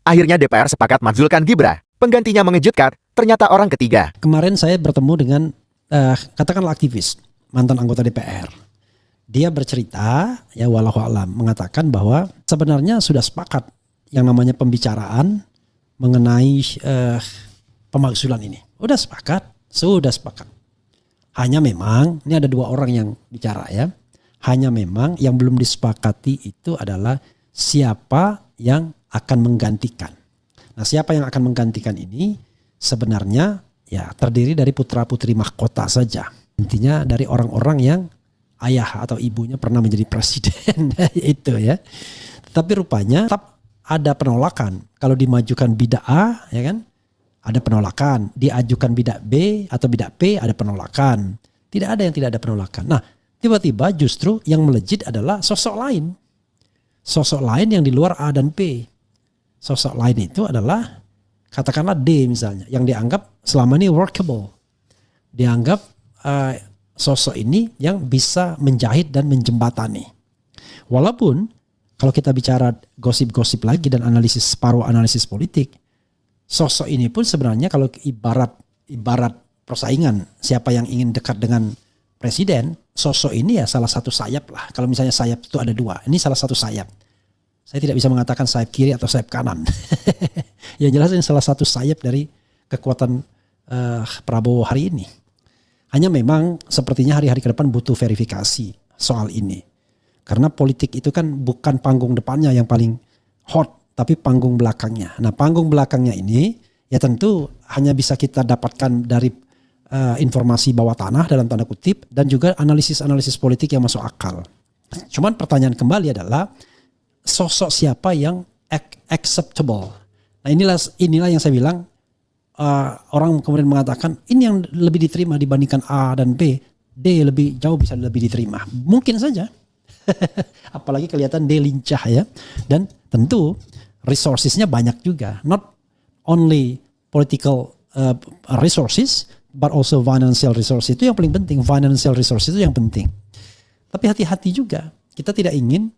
Akhirnya DPR sepakat majulkan Gibran. Penggantinya mengejutkan, ternyata orang ketiga. Kemarin saya bertemu dengan katakanlah aktivis, mantan anggota DPR. Dia bercerita, ya walau alam, mengatakan bahwa sebenarnya sudah sepakat yang namanya pembicaraan mengenai pemakzulan ini. Sudah sepakat. Hanya memang, ini ada dua orang yang bicara ya. Hanya memang yang belum disepakati itu adalah siapa yang akan menggantikan. Nah, siapa yang akan menggantikan ini sebenarnya ya terdiri dari putra-putri mahkota saja. Intinya dari orang-orang yang ayah atau ibunya pernah menjadi presiden itu ya. Tapi rupanya tetap ada penolakan. Kalau dimajukan bidak A ya kan, ada penolakan. Diajukan bidak B atau bidak P ada penolakan. Tidak ada yang tidak ada penolakan. Nah, tiba-tiba justru yang melejit adalah sosok lain. Sosok lain yang di luar A dan P. Sosok lain itu adalah katakanlah D misalnya. Yang dianggap selama ini workable. Dianggap sosok ini yang bisa menjahit dan menjembatani. Walaupun kalau kita bicara gosip-gosip lagi dan paruh analisis politik. Sosok ini pun sebenarnya kalau ibarat persaingan siapa yang ingin dekat dengan presiden, sosok ini ya salah satu sayap lah. Kalau misalnya sayap itu ada dua, ini salah satu sayap. Saya tidak bisa mengatakan sayap kiri atau sayap kanan. Yang jelas ini salah satu sayap dari kekuatan Prabowo hari ini. Hanya memang sepertinya hari-hari ke depan butuh verifikasi soal ini. Karena politik itu kan bukan panggung depannya yang paling hot, tapi panggung belakangnya. Nah, panggung belakangnya ini ya tentu hanya bisa kita dapatkan dari informasi bawah tanah dalam tanda kutip dan juga analisis-analisis politik yang masuk akal. Cuman pertanyaan kembali adalah sosok siapa yang acceptable. Nah, inilah yang saya bilang orang kemudian mengatakan ini yang lebih diterima dibandingkan A dan B, D lebih jauh bisa lebih diterima. Mungkin saja. Apalagi kelihatan D lincah ya. Dan tentu resourcesnya banyak juga, not only political resources, but also financial resources. Itu yang paling penting. Financial resources itu yang penting. Tapi hati-hati juga, kita tidak ingin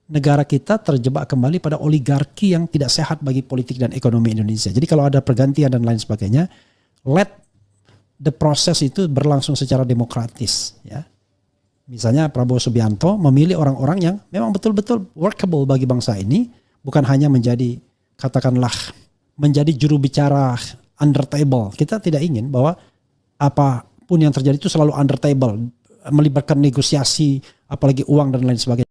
negara kita terjebak kembali pada oligarki yang tidak sehat bagi politik dan ekonomi Indonesia. Jadi kalau ada pergantian dan lain sebagainya, let the process itu berlangsung secara demokratis ya. Misalnya Prabowo Subianto memilih orang-orang yang memang betul-betul workable bagi bangsa ini, bukan hanya menjadi katakanlah menjadi juru bicara under table. Kita tidak ingin bahwa apapun yang terjadi itu selalu under table, melibatkan negosiasi, apalagi uang dan lain sebagainya.